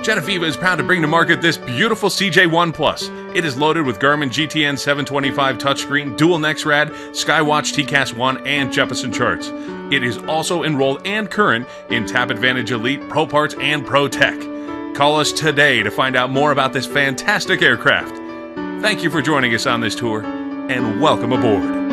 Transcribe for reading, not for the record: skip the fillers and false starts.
Genevieve is proud to bring to market this beautiful CJ1 Plus. It is loaded with Garmin GTN 725 touchscreen, dual NexRad, Skywatch TCAS 1, and Jeppesen charts. It is also enrolled and current in Tap Advantage Elite, Pro Parts, and Pro Tech. Call us today to find out more about this fantastic aircraft. Thank you for joining us on this tour, and welcome aboard.